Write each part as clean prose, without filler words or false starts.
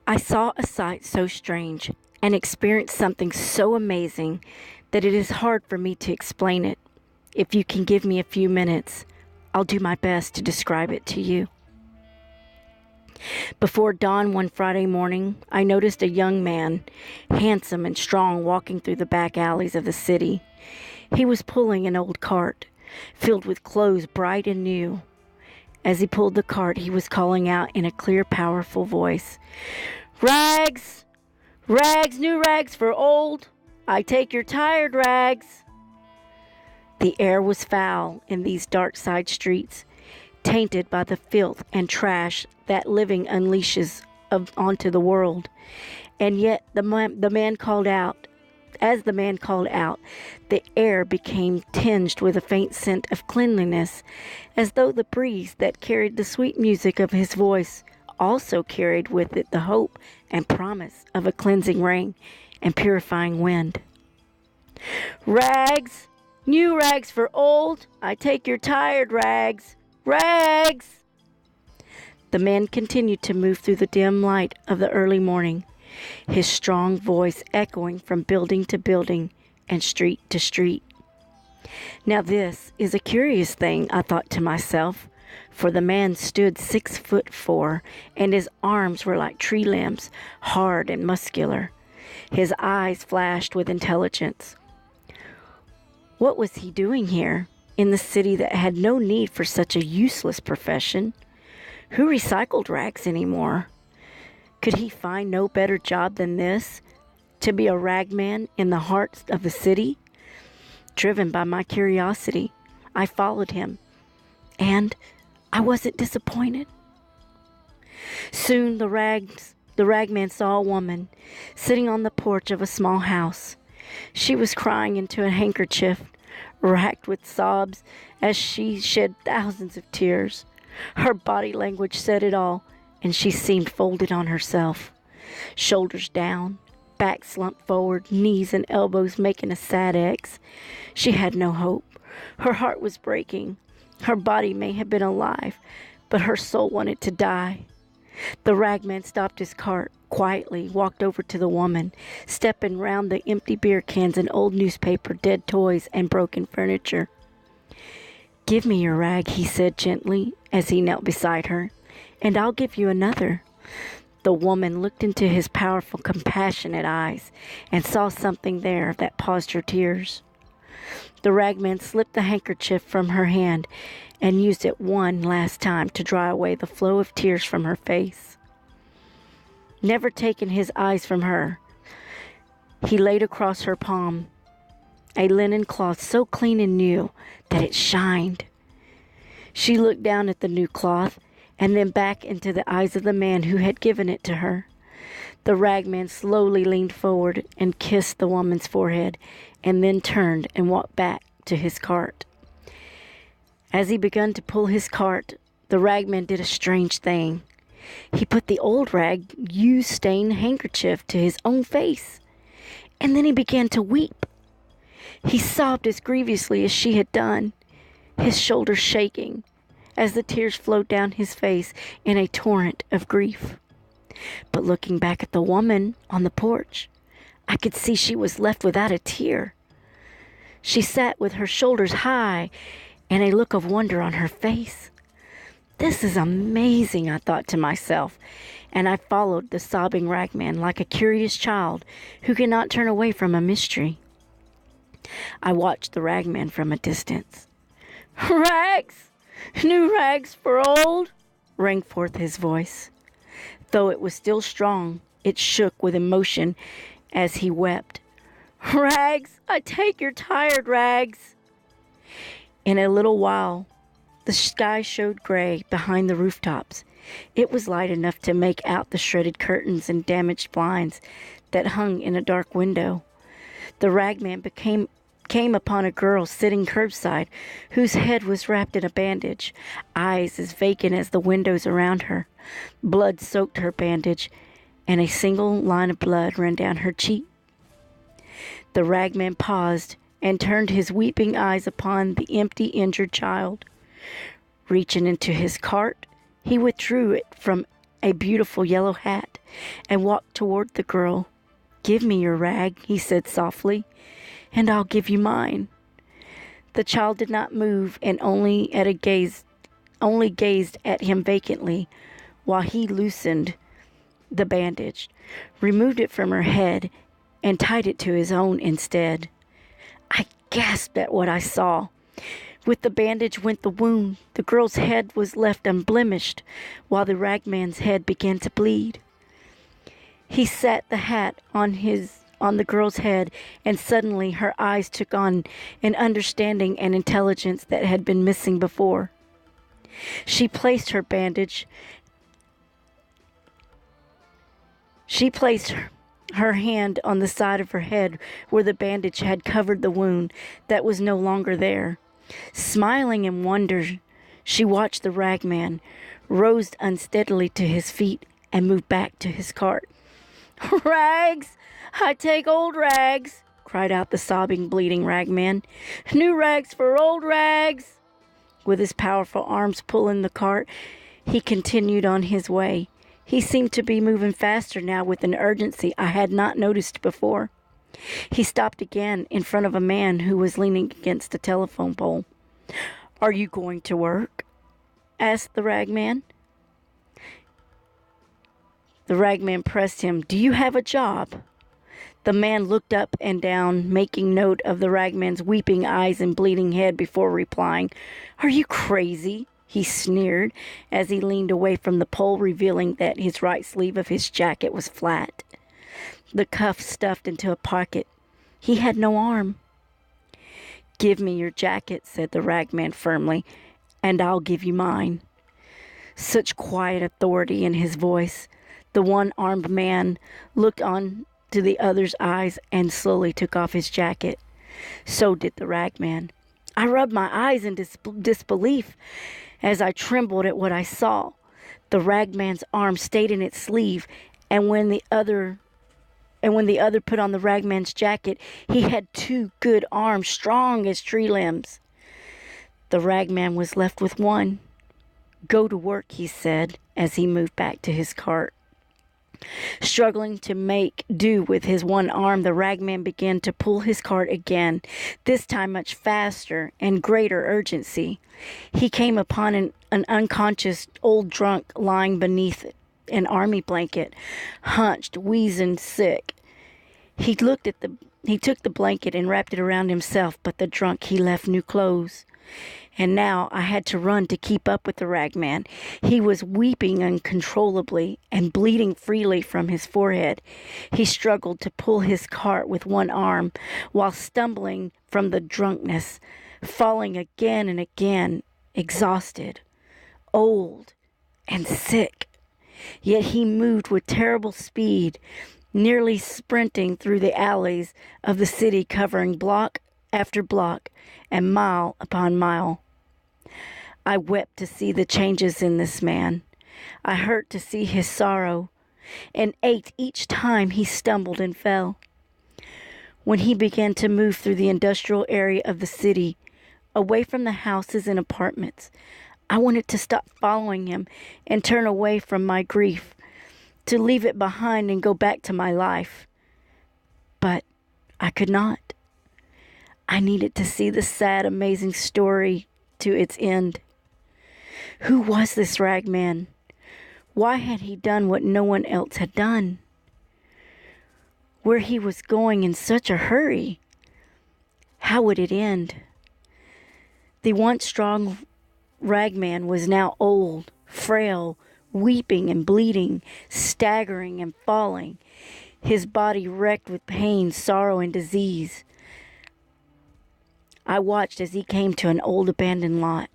I saw a sight so strange and experienced something so amazing that it is hard for me to explain it. If you can give me a few minutes, I'll do my best to describe it to you. Before dawn one Friday morning, I noticed a young man, handsome and strong, walking through the back alleys of the city. He was pulling an old cart, filled with clothes bright and new. As he pulled the cart, he was calling out in a clear, powerful voice, "Rags! Rags, new rags for old! I take your tired rags!" The air was foul in these dark side streets, tainted by the filth and trash that living unleashes onto the world. And yet the man called out. As the man called out, the air became tinged with a faint scent of cleanliness, as though the breeze that carried the sweet music of his voice also carried with it the hope and promise of a cleansing rain and purifying wind. "Rags! New rags for old! I take your tired rags! Rags!" The man continued to move through the dim light of the early morning, his strong voice echoing from building to building and street to street. Now this is a curious thing, I thought to myself, for the man stood 6'4", and his arms were like tree limbs, hard and muscular. His eyes flashed with intelligence. What was he doing here, in the city that had no need for such a useless profession? Who recycled rags anymore? Could he find no better job than this, to be a ragman in the heart of the city? Driven by my curiosity, I followed him, and I wasn't disappointed. Soon the ragman saw a woman sitting on the porch of a small house. She was crying into a handkerchief, racked with sobs as she shed thousands of tears. Her body language said it all, and she seemed folded on herself, shoulders down, back slumped forward, knees and elbows making a sad X. She had no hope. Her heart was breaking. Her body may have been alive, but her soul wanted to die. The ragman stopped his cart, quietly walked over to the woman, stepping round the empty beer cans and old newspaper, dead toys, and broken furniture. "Give me your rag," he said gently as he knelt beside her, "and I'll give you another." The woman looked into his powerful, compassionate eyes and saw something there that paused her tears. The ragman slipped the handkerchief from her hand and used it one last time to dry away the flow of tears from her face. Never taking his eyes from her, he laid across her palm a linen cloth so clean and new that it shined. She looked down at the new cloth and then back into the eyes of the man who had given it to her. The ragman slowly leaned forward and kissed the woman's forehead, and then turned and walked back to his cart. As he began to pull his cart, the ragman did a strange thing. He put the old used-stained handkerchief to his own face, and then he began to weep. He sobbed as grievously as she had done, his shoulders shaking as the tears flowed down his face in a torrent of grief. But looking back at the woman on the porch, I could see she was left without a tear. She sat with her shoulders high and a look of wonder on her face. "This is amazing," I thought to myself, and I followed the sobbing ragman like a curious child who cannot turn away from a mystery. I watched the ragman from a distance. "Rags! New rags for old!" rang forth his voice. Though it was still strong, it shook with emotion as he wept. "Rags! I take your tired rags!" In a little while, the sky showed gray behind the rooftops. It was light enough to make out the shredded curtains and damaged blinds that hung in a dark window. The ragman came upon a girl sitting curbside whose head was wrapped in a bandage, eyes as vacant as the windows around her. Blood soaked her bandage, and a single line of blood ran down her cheek. The ragman paused and turned his weeping eyes upon the empty, injured child. Reaching into his cart, he withdrew it from a beautiful yellow hat and walked toward the girl. "Give me your rag," he said softly, "and I'll give you mine." The child did not move and only gazed at him vacantly while he loosened the bandage, removed it from her head, and tied it to his own instead. I gasped at what I saw. With the bandage went the wound. The girl's head was left unblemished, while the ragman's head began to bleed. He sat the hat on the girl's head, and suddenly her eyes took on an understanding and intelligence that had been missing before. She placed her hand on the side of her head where the bandage had covered the wound that was no longer there. Smiling in wonder, she watched the ragman, rose unsteadily to his feet, and moved back to his cart. "Rags! I take old rags!" cried out the sobbing, bleeding ragman. "New rags for old rags!" With his powerful arms pulling the cart, he continued on his way. He seemed to be moving faster now with an urgency I had not noticed before. He stopped again in front of a man who was leaning against a telephone pole. "Are you going to work?" asked the ragman. The ragman pressed him. "Do you have a job?" The man looked up and down, making note of the ragman's weeping eyes and bleeding head before replying. "Are you crazy?" he sneered as he leaned away from the pole, revealing that his right sleeve of his jacket was flat, the cuff stuffed into a pocket. He had no arm. "Give me your jacket," said the ragman firmly, "and I'll give you mine." Such quiet authority in his voice. The one-armed man looked on to the other's eyes and slowly took off his jacket. So did the ragman. I rubbed my eyes in disbelief as I trembled at what I saw. The ragman's arm stayed in its sleeve, and when the other put on the ragman's jacket, he had two good arms, strong as tree limbs. The ragman was left with one. "Go to work," he said as he moved back to his cart. Struggling to make do with his one arm, the ragman began to pull his cart again, this time much faster and greater urgency. He came upon an unconscious old drunk lying beneath an army blanket, hunched, wheezing, sick. He took the blanket and wrapped it around himself, but the drunk he left new clothes. And now I had to run to keep up with the ragman. He was weeping uncontrollably and bleeding freely from his forehead. He struggled to pull his cart with one arm while stumbling from the drunkenness, falling again and again, exhausted, old, and sick. Yet he moved with terrible speed, nearly sprinting through the alleys of the city, covering block after block and mile upon mile. I wept to see the changes in this man. I hurt to see his sorrow, and ached each time he stumbled and fell. When he began to move through the industrial area of the city, away from the houses and apartments, I wanted to stop following him and turn away from my grief, to leave it behind and go back to my life. But I could not. I needed to see the sad, amazing story to its end. Who was this ragman? Why had he done what no one else had done? Where he was going in such a hurry? How would it end? The once strong ragman was now old, frail, weeping and bleeding, staggering and falling, his body wrecked with pain, sorrow, and disease. I watched as he came to an old abandoned lot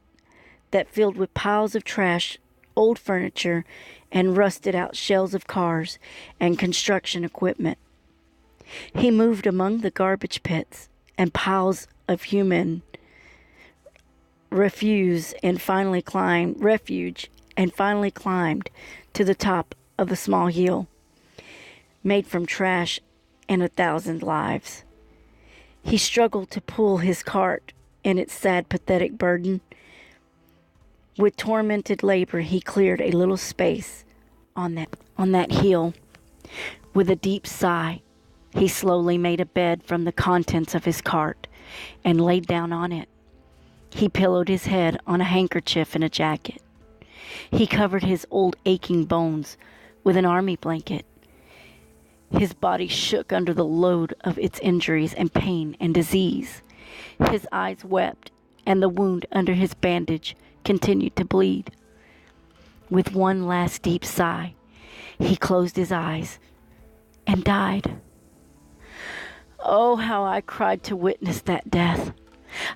that filled with piles of trash, old furniture, and rusted out shells of cars and construction equipment. He moved among the garbage pits and piles of human refuge and finally climbed to the top of a small hill made from trash and 1,000 lives. He struggled to pull his cart and its sad, pathetic burden. With tormented labor, he cleared a little space on that hill With a deep sigh, he slowly made a bed from the contents of his cart and laid down on it. He pillowed his head on a handkerchief and a jacket. He covered his old aching bones with an army blanket. His body shook under the load of its injuries and pain and disease. His eyes wept, and the wound under his bandage continued to bleed. With one last deep sigh, he closed his eyes and died. Oh, how I cried to witness that death.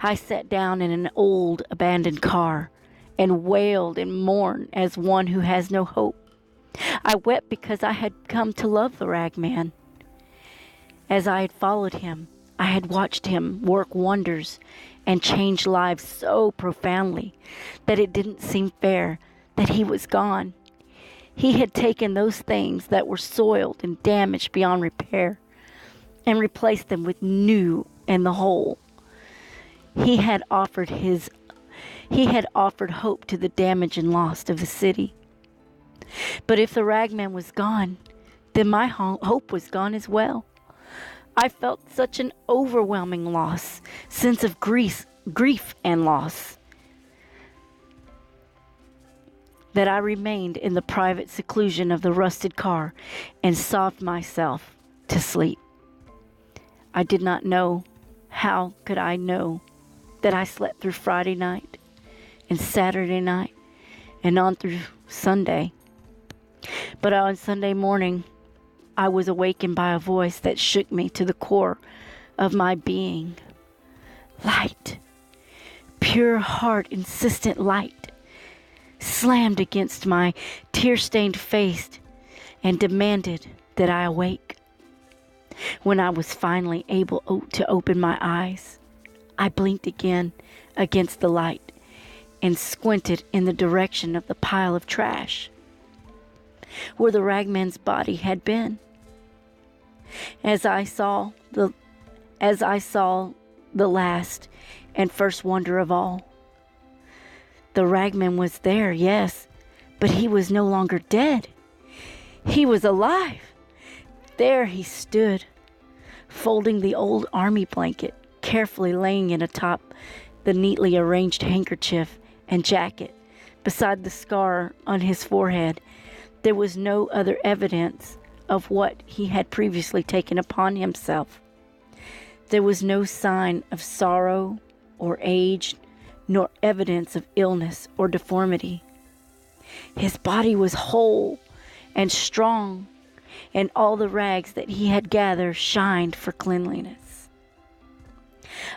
I sat down in an old abandoned car and wailed and mourned as one who has no hope. I wept because I had come to love the ragman. As I had followed him, I had watched him work wonders and change lives so profoundly that it didn't seem fair that he was gone. He had taken those things that were soiled and damaged beyond repair and replaced them with new and the whole. He had offered hope to the damaged and lost of the city. But if the ragman was gone, then my hope was gone as well. I felt such an overwhelming sense of grief and loss, that I remained in the private seclusion of the rusted car and sobbed myself to sleep. I did not know. How could I know that I slept through Friday night and Saturday night and on through Sunday? But on Sunday morning, I was awakened by a voice that shook me to the core of my being. Light, pure heart, insistent light, slammed against my tear-stained face and demanded that I awake. When I was finally able to open my eyes, I blinked again against the light and squinted in the direction of the pile of trash where the ragman's body had been. As I saw the last and first wonder of all, the ragman was there, yes, but he was no longer dead. He was alive. There he stood, folding the old army blanket, carefully laying it atop the neatly arranged handkerchief and jacket. Beside the scar on his forehead, there was no other evidence of what he had previously taken upon himself. There was no sign of sorrow or age, nor evidence of illness or deformity. His body was whole and strong, and all the rags that he had gathered shined for cleanliness.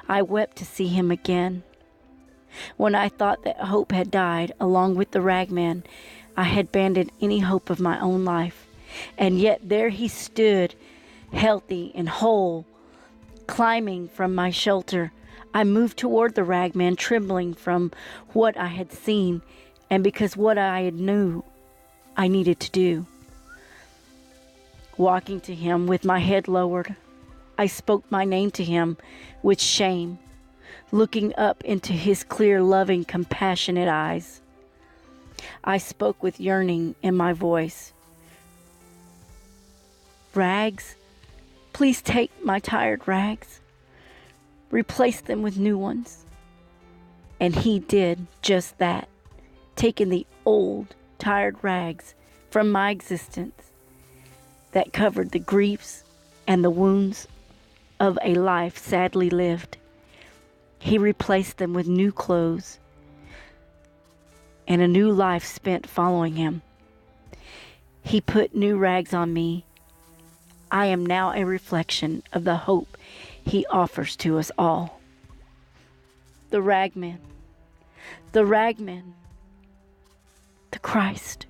I wept to see him again. When I thought that hope had died along with the ragman, I had abandoned any hope of my own life. And yet there he stood, healthy and whole, climbing from my shelter. I moved toward the ragman, trembling from what I had seen and because what I had knew I needed to do. Walking to him with my head lowered, I spoke my name to him with shame, looking up into his clear, loving, compassionate eyes. I spoke with yearning in my voice. Rags, please take my tired rags. Replace them with new ones. And he did just that, taking the old, tired rags from my existence that covered the griefs and the wounds of a life sadly lived. He replaced them with new clothes and a new life spent following him. He put new rags on me. I am now a reflection of the hope he offers to us all. The ragman, the Christ.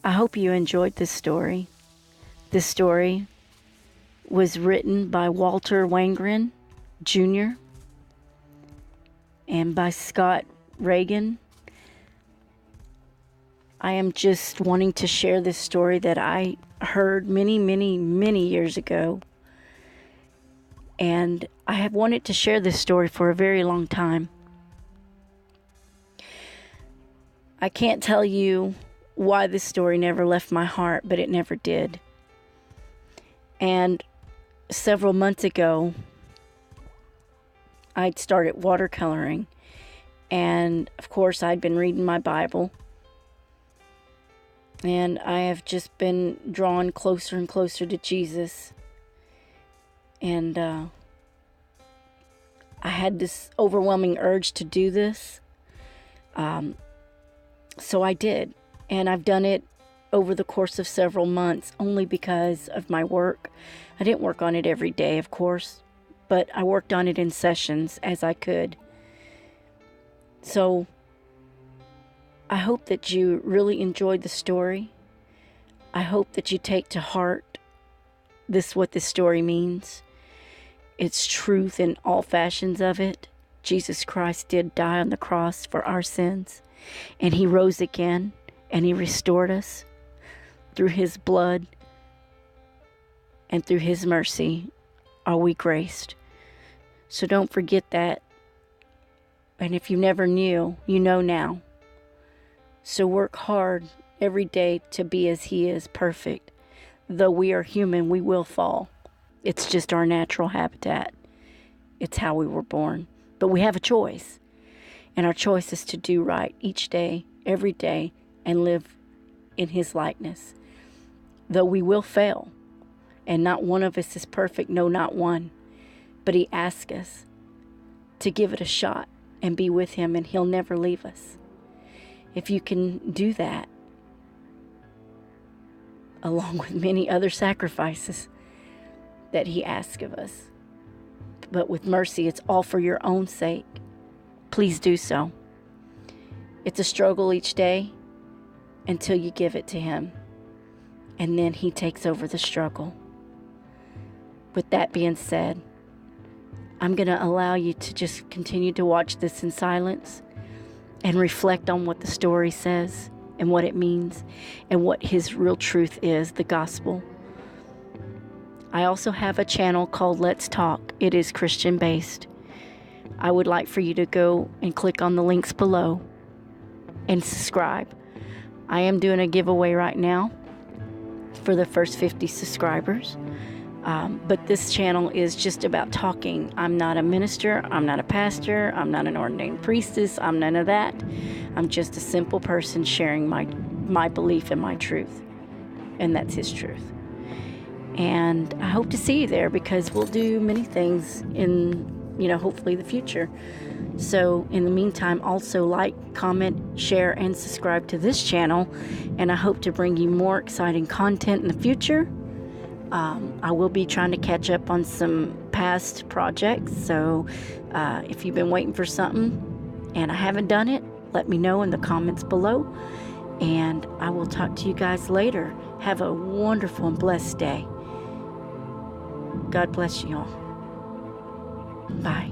I hope you enjoyed this story. This story was written by Walter Wangren Jr. and by Scott Reagan. I am just wanting to share this story that I heard many years ago. And I have wanted to share this story for a very long time. I can't tell you why this story never left my heart, but it never did. And several months ago, I'd started watercoloring. And of course, I'd been reading my Bible. And I have just been drawn closer and closer to Jesus. And I had this overwhelming urge to do this. So I did. And I've done it over the course of several months only because of my work. I didn't work on it every day, of course, but I worked on it in sessions as I could. So I hope that you really enjoyed the story. I hope that you take to heart what this story means. It's truth in all fashions of it. Jesus Christ did die on the cross for our sins, and he rose again, and he restored us through his blood, and through his mercy are we graced. So don't forget that. And if you never knew, you know now. So work hard every day to be as he is, perfect. Though we are human, we will fall. It's just our natural habitat. It's how we were born. But we have a choice. And our choice is to do right each day, every day, and live in his likeness. Though we will fail. And not one of us is perfect. No, not one. But he asks us to give it a shot and be with him, and he'll never leave us. If you can do that, along with many other sacrifices that he asks of us, but with mercy, it's all for your own sake. Please do so. It's a struggle each day until you give it to him, and then he takes over the struggle. With that being said, I'm going to allow you to just continue to watch this in silence and reflect on what the story says and what it means and what his real truth is, the gospel. I also have a channel called Let's Talk. It is Christian based. I would like for you to go and click on the links below and subscribe. I am doing a giveaway right now for the first 50 subscribers. But this channel is just about talking. I'm not a minister. I'm not a pastor. I'm not an ordained priestess. I'm none of that. I'm just a simple person sharing my belief and my truth. And that's his truth. And I hope to see you there, because we'll do many things in, hopefully the future. So in the meantime, also like, comment, share, and subscribe to this channel. And I hope to bring you more exciting content in the future. I will be trying to catch up on some past projects, so if you've been waiting for something and I haven't done it, let me know in the comments below, and I will talk to you guys later. Have a wonderful and blessed day. God bless you all. Bye.